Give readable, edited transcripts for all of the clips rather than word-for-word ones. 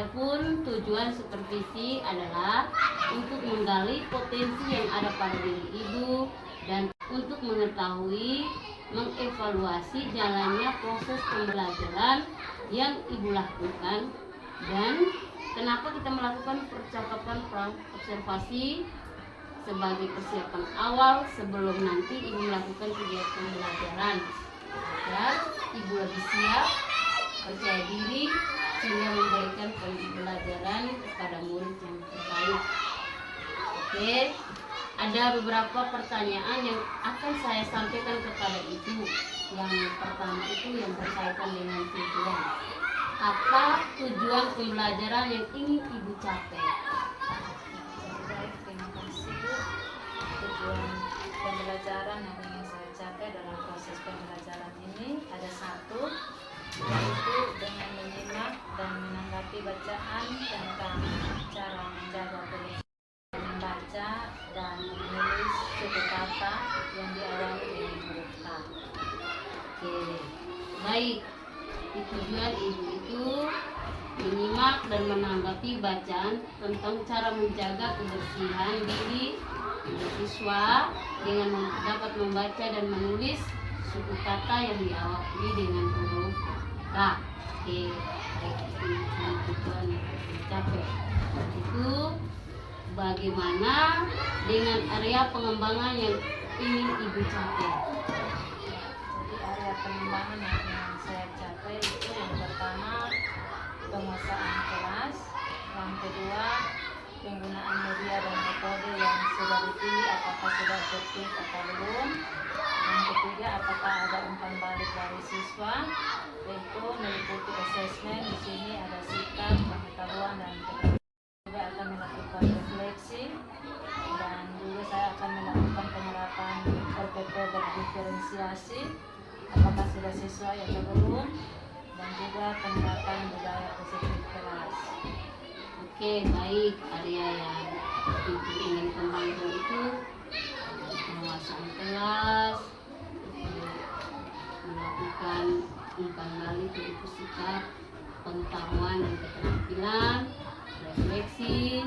Adapun tujuan supervisi adalah untuk menggali potensi yang ada pada diri ibu dan untuk mengetahui, mengevaluasi jalannya proses pembelajaran yang ibu lakukan dan kenapa kita melakukan percakapan observasi sebagai persiapan awal sebelum nanti ibu melakukan kegiatan pembelajaran agar ibu lebih siap, percaya diri sehingga memberikan pembelajaran kepada murid yang terbaik. Oke, ada beberapa pertanyaan yang akan saya sampaikan kepada ibu. Yang pertama itu yang berkaitan dengan tujuan. Apa tujuan pembelajaran yang ingin ibu capai? Baik, terima kasih Bu. Tujuan pembelajaran yang ingin saya capai dalam proses pembelajaran ini ada satu, yaitu dengan menyimak dan menanggapi bacaan tentang cara menjaga kebersihan, membaca dan menulis suku kata yang diawali dengan huruf K. Oke, baik. Tujuan ibu itu menyimak dan menanggapi bacaan tentang cara menjaga kebersihan diri siswa dengan dapat membaca dan menulis suku kata yang diawali dengan huruf K. Oke, baik, itu tujuan yang dicapai. Itu bagaimana dengan area pengembangan yang ingin ibu capai? Jadi area pengembangan yang saya capai itu yang pertama penguasaan kelas, yang kedua penggunaan media dan metode yang sudah dipilih apakah sudah efektif atau belum, yang ketiga apakah ada umpan balik dari siswa, yaitu meliputi asesmen. Di sini ada sikap, pengetahuan dan keterampilan. Juga akan melakukan refleksi dan juga saya akan melakukan penerapan RPP berdiferensiasi apakah sudah sesuai atau belum, dan juga penerapan budaya positif kelas. Oke, baik. Area yang ibu ingin kembangkan itu penguasaan kelas, melakukan umpan balik berupa sikap, pengetahuan dan keterampilan, refleksi,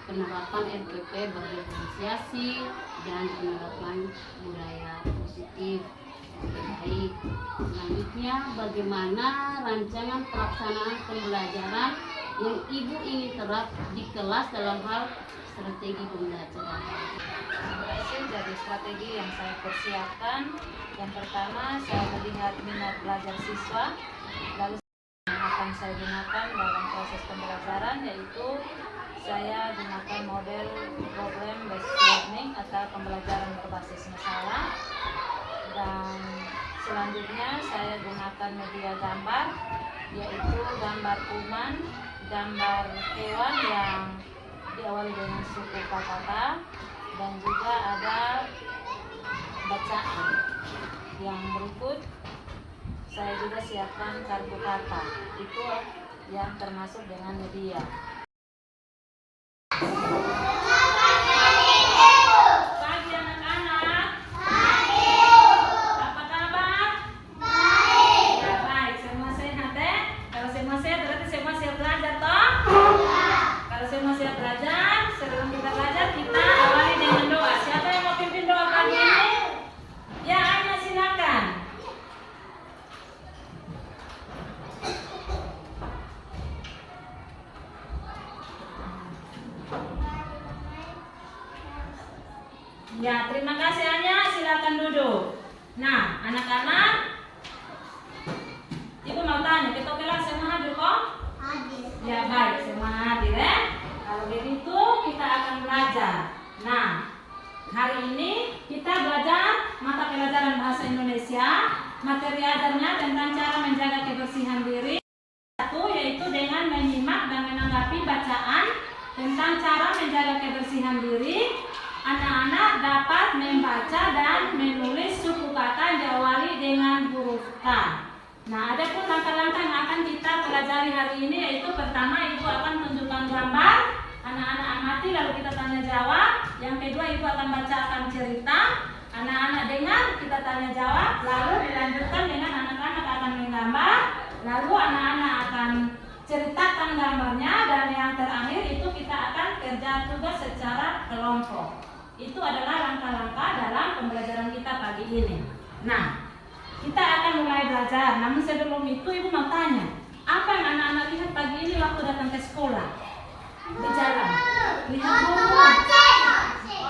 penerapan RPP berdiferensiasi, dan penerapan budaya positif. Oke, baik. Selanjutnya, bagaimana rancangan pelaksanaan pembelajaran yang ibu ingin terap di kelas dalam hal strategi pembelajaran? Terima kasih. Jadi strategi yang saya persiapkan, yang pertama saya melihat minat belajar siswa, lalu yang akan saya gunakan dalam proses pembelajaran yaitu saya gunakan model problem based learning atau pembelajaran berbasis masalah, dan selanjutnya saya gunakan media gambar yaitu gambar kuman, gambar hewan yang diawali dengan suku kata, dan juga ada bacaan. Yang berikut saya juga siapkan kartu kata, itu yang termasuk dengan media. Pagi anak-anak. Apa kabar? Ya, baik, semua sehat ya? Kalau semua sehat berarti semua siap belajar toh? Kalau semua siap belajar, sebelum kita belajar kita awali dengan doa. Siapa yang mau pimpin doa pagi ini? Ya, Anya silakan. Ya, terima kasih Anya, silakan duduk. Nah, anak-anak, Ibu mau tanya, kita kelas semua hadir kok? Hadir. Ya, baik, semua hadir ya. Kalau begitu kita akan belajar. Nah, hari ini kita belajar mata pelajaran bahasa Indonesia. Materi ajarnya tentang cara menjaga kebersihan diri. Satu, yaitu dengan menyimak dan menanggapi bacaan tentang cara menjaga kebersihan diri. Anak-anak dapat membaca dan menulis suku kata yang diawali dengan huruf K. Nah, ada pun langkah-langkah yang akan kita pelajari hari ini, yaitu pertama Ibu akan tunjukkan gambar, anak-anak amati lalu kita tanya jawab. Yang kedua Ibu akan bacakan cerita, anak-anak dengar, kita tanya jawab, lalu dilanjutkan dengan anak-anak akan menggambar, lalu anak-anak akan ceritakan gambarnya bekerja tugas secara kelompok. Itu adalah langkah-langkah dalam pembelajaran kita pagi ini. Nah, kita akan mulai belajar. Namun sebelum itu Ibu mau tanya, apa yang anak-anak lihat pagi ini waktu datang ke sekolah? Di jalan. Lihat burung.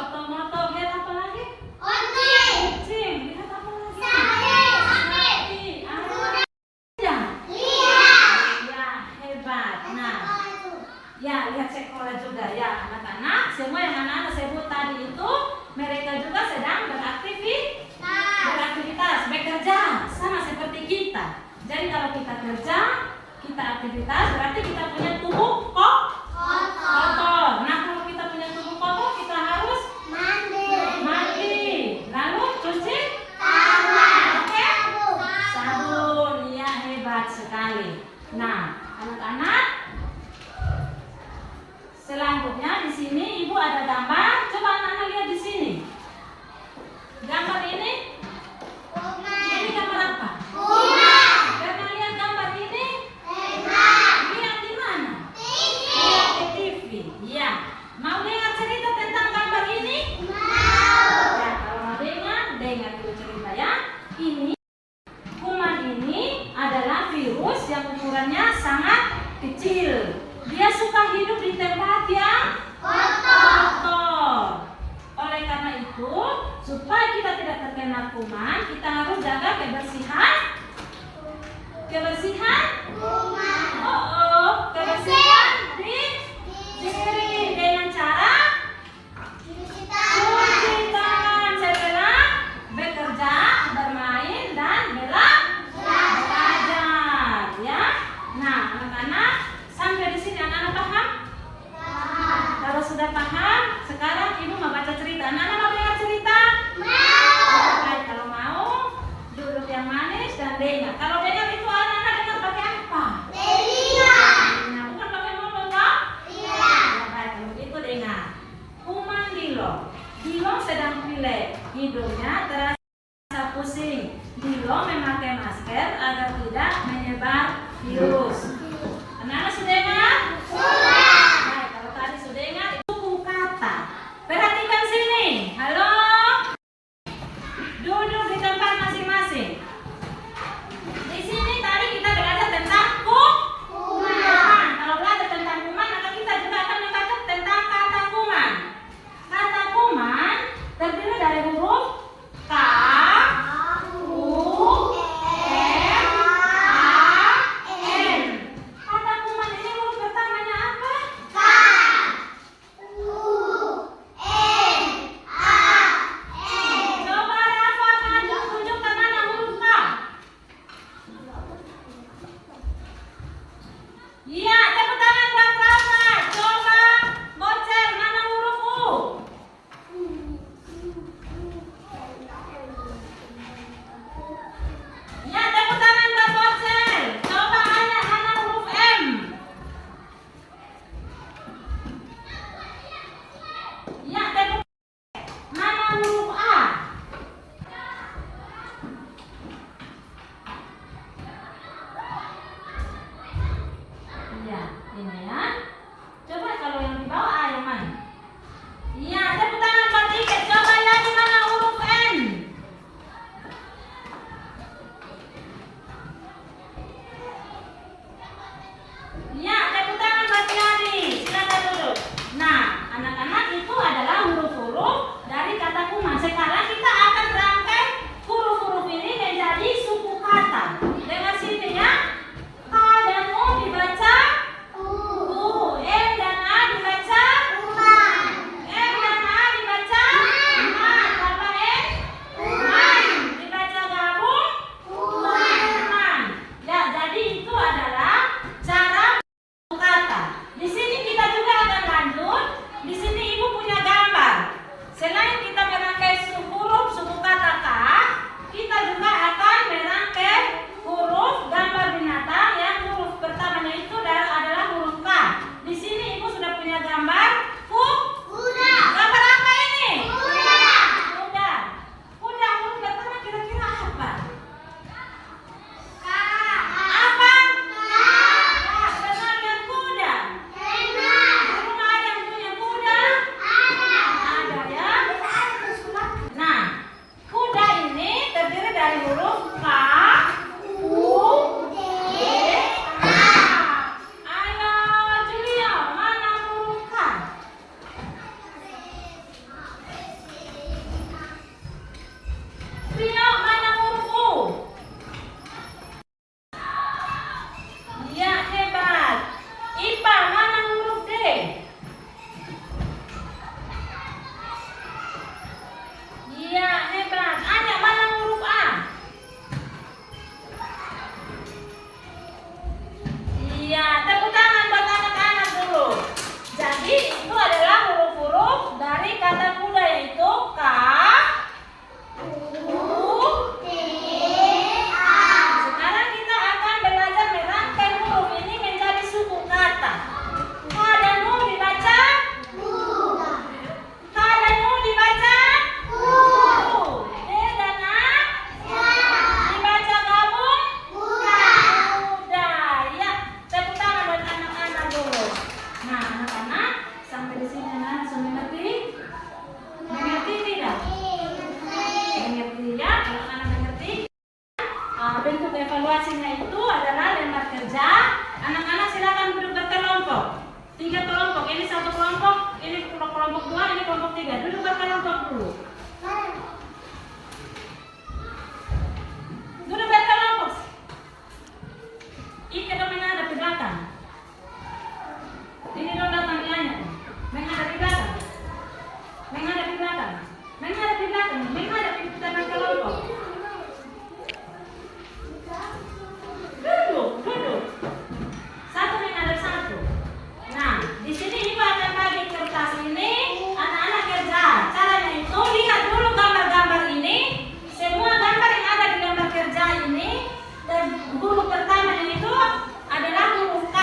Otomoto. Lihat apa lagi? Kucing. Lihat apa lagi? Sapi. Ya, hebat. Nah, ya lihat sekolah juga ya anak-anak. Semua yang anak-anak sebut tadi itu mereka juga sedang beraktivitas, bekerja sama seperti kita. Jadi kalau kita kerja, kita aktivitas, berarti kita punya tubuh kotor. Nah, kalau kita punya tubuh kotor, kita harus mandi. Lalu cuci pakai sabun. Ya, hebat sekali. Nah, anak-anak, selanjutnya di sini Ibu ada gambar. Coba anak-anak lihat di sini. Gambar ini gambar apa? Karena lihat gambar ini, lihat di mana? Lihat di TV. Ya. Mau dengar cerita tentang gambar ini? Ya, kalau mau dengar dulu cerita ya. Ini kuman ini adalah virus yang ukurannya sangat kecil. Dia suka hidup di tempat yang kotor. Oleh karena itu, supaya kita tidak terkena kuman, kita harus jaga kebersihan diri dengan cara cuci tangan setelah bekerja, bermain, dan belajar. Ya. Nah, anak-anak, sampai di sini anak-anak paham? Kalau sudah paham, sekarang Ibu mau baca cerita. Anak-anak mau dengar cerita? Baik, kalau mau, duduk yang manis dan dengar. Kalau dengar itu anak-anak dengar pakai apa? Nah, bukan pakai mulut, toh? Ya, baik, kalau begitu dengar. Kuman Dilong. Dilong sedang pilek. Hidungnya terasa pusing. Dilong memakai masker agar tidak menyebar virus. Anak-anak sudah dengar? Baik, kalau tadi sudah dengar, suku kata. Perhatikan sini. Halo. Duduk di tempat masing-masing. Di sini tadi kita belajar tentang kuman. Kalau belajar tentang kuman, maka kita juga akan belajar tentang kata kuman. Kata kuman terdiri dari huruf K, U, M, A, N. dari huruf K, U, D, A. Ayo Julio, mana huruf K? Rio, mana huruf U? Iya, hebat. Ipa, mana huruf D? Iya, hebat. Anya, mana huruf A? Iya, tepuk tangan buat anak-anak dulu. Jadi, itu adalah huruf-huruf dari kata kuda yaitu K, U, D, A. Sekarang kita akan belajar merangkai huruf ini menjadi suku kata. K dan U dibaca? K dan U dibaca? D dan A? Dibaca gabung? Udah. Ya, tepuk tangan buat anak-anak dulu. Nah, anak-anak, sampai di sini anak sudah mengerti? Mengerti tidak? Mengerti ya? Kalau anak mengerti, bentuk evaluasinya itu adalah lembar kerja. Anak-anak silakan duduk berkelompok. 3 kelompok. Ini 1 kelompok, ini kelompok 2, ini kelompok 3. Duduk berkelompok dulu. Duduk berkelompok. Ika dong menghadap ke belakang. Ini dong datang dianya. Menghadap di belakang. Menghadap di belakang. Menghadap di belakang. Menghadap di belakang kelompok. Duduk. Satu menghadap satu. Nah, di sini Ibu akan bagi kertas ini. Anak-anak kerja. Caranya itu lihat dulu gambar-gambar ini. Semua gambar yang ada di gambar kerja ini. Dan huruf pertama yang itu adalah huruf K.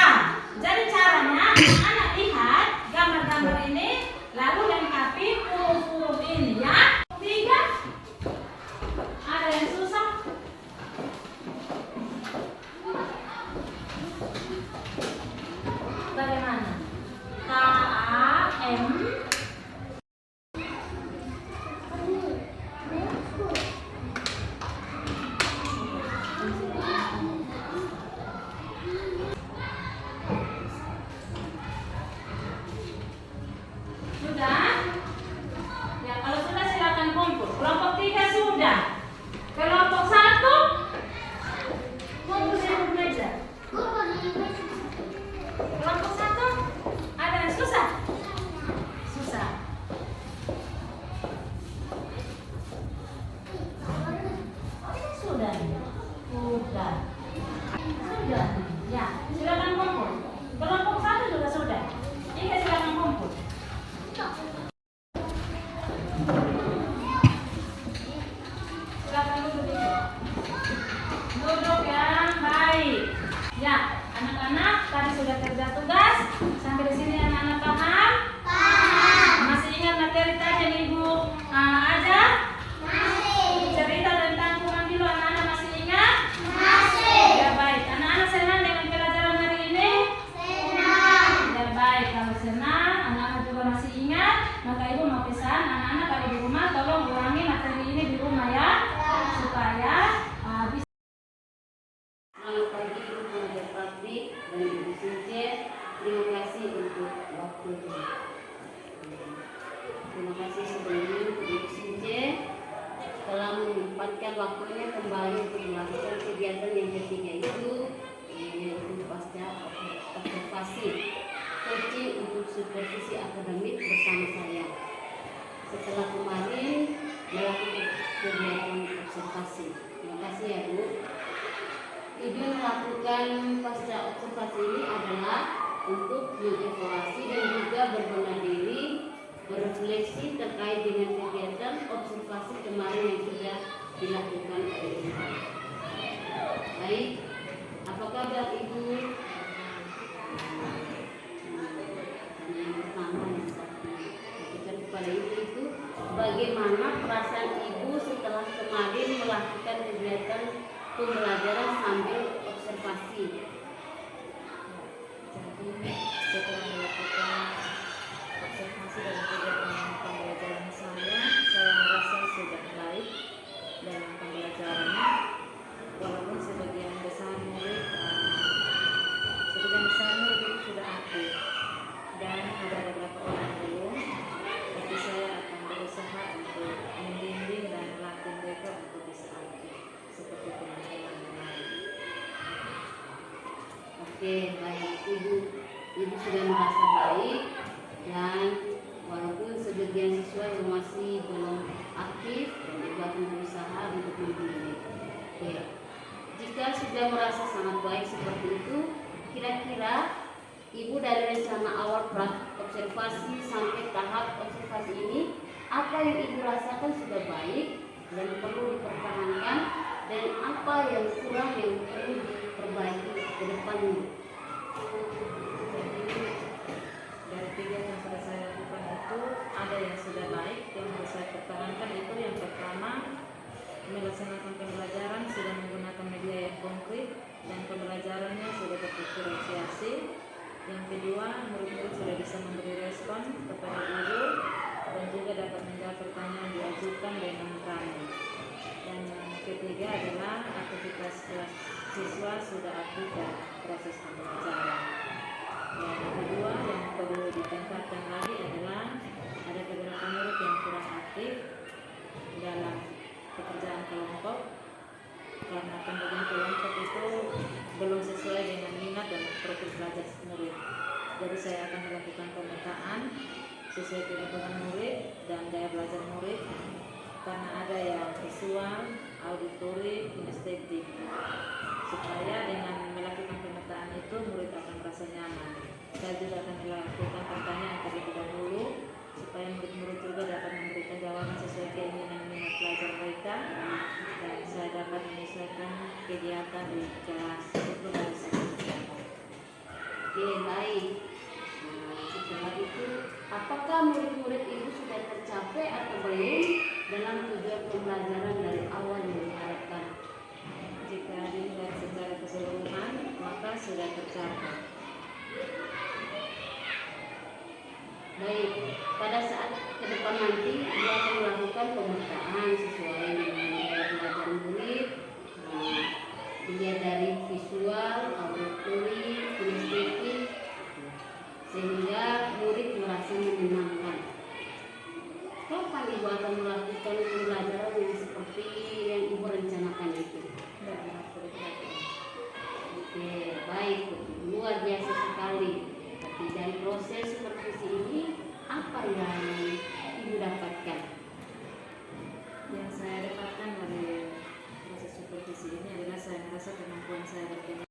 Jadi caranya anak lihat gambar-gambar ini, lalu lengkapi huruf-huruf ini ya. 3. Ada yang susah? Bagaimana? K, A, M. Sudah? Ya, kalau sudah silakan kumpul. Kelompok 3 sudah. Kelompok 1 kumpul di meja. Kelompok 1 ada yang susah? Susah. Sudah. Sudah. Sudah. Ya, silakan kumpul. Kelompok 1 juga sudah. 3 silakan kumpul. Silakan duduk. Duduk yang baik. Ya, anak-anak tadi sudah kerja tugas. Sampai di sini anak-anak paham? Masih ingat materi tadi yang Ibu ajar? Cerita tentang kurang dulu anak-anak masih ingat? Ya baik. Anak-anak senang dengan pelajaran hari ini? Ya baik. Kalau senang, anak-anak juga masih ingat. Maka Ibu mau pesan anak-anak kalau di rumah tolong ulangi materi ini di rumah ya, supaya bisa. Selamat pagi Ibu pengajar praktik dan Ibu Since. Terima kasih untuk waktunya. Terima kasih sebelumnya untuk Ibu Since telah menyempatkan waktunya kembali untuk melakukan kegiatan yang ketiga itu, yaitu pasca observasi coaching untuk supervisi akademik bersama saya. Setelah kemarin melakukan kegiatan observasi. Terima kasih ya Bu. Tujuan melakukan pasca observasi ini adalah untuk mengevaluasi dan juga berbenah diri, berefleksi terkait dengan kegiatan observasi kemarin yang sudah dilakukan oleh Ibu. Baik, apa kabar Ibu? Yang pertama yang saya berikan kepada Ibu itu, bagaimana perasaan Ibu setelah kemarin melakukan kegiatan pembelajaran sambil observasi? Jadi setelah melakukan observasi dan kegiatan pembelajaran saya merasa sudah baik dalam pembelajarannya Oke, baik. Ibu sudah merasa baik dan walaupun sebagian siswa yang masih belum aktif, dan ibu akan berusaha untuk membimbing. Oke, jika sudah merasa sangat baik seperti itu, kira-kira ibu dari rencana awal observasi sampai tahap observasi ini, apa yang ibu rasakan sudah baik dan perlu dipertahankan, dan apa yang kurang yang perlu diperbaiki ke depannya? Dari 3 yang sudah saya lakukan itu, ada yang sudah baik yang harus saya pertahankan. Itu yang pertama, melaksanakan pembelajaran sudah menggunakan media yang konkret dan pembelajarannya sudah terstrukturisasi. Yang kedua, murid-murid sudah bisa memberi respon kepada guru dan juga dapat menjawab pertanyaan yang diajukan dengan berani. Dan yang ketiga adalah aktivitas kelas siswa sudah aktif dalam proses pembelajaran. Yang kedua yang perlu ditingkatkan lagi adalah ada beberapa murid yang kurang aktif dalam pekerjaan kelompok, karena pembagian kelompok itu belum sesuai dengan minat dan profil belajar murid. Jadi saya akan melakukan pemetaan sesuai kebutuhan murid dan daya belajar murid, karena ada yang visual, auditory, kinestetik, supaya dengan melakukan pemetaan itu murid akan merasa nyaman. Saya juga akan melakukan pertanyaan terlebih dahulu supaya murid-murid juga dapat memberikan jawaban sesuai keinginan minat belajar mereka, dan saya dapat menyesuaikan kegiatan di kelas supervisi. Oke, baik. Nah, setelah itu, apakah murid-murid ibu sudah tercapai atau belum dalam tujuan pembelajaran dari awal yang diharapkan? Jika dilihat secara keseluruhan, maka sudah tercapai. Baik, pada saat ke depan nanti dia akan melakukan pemetaan sesuai dengan daya belajar murid. Nah, dilihat dari visual, auditory, kinestetik, sehingga murid merasa menyenangkan. Kapan ibu akan melakukan pembelajaran yang seperti yang ibu rencanakan itu? Oke, baik, luar biasa sekali. Tapi dari proses supervisi ini, apa yang ibu dapatkan? Yang saya dapatkan dari proses supervisi ini adalah saya merasa kemampuan saya berkembang.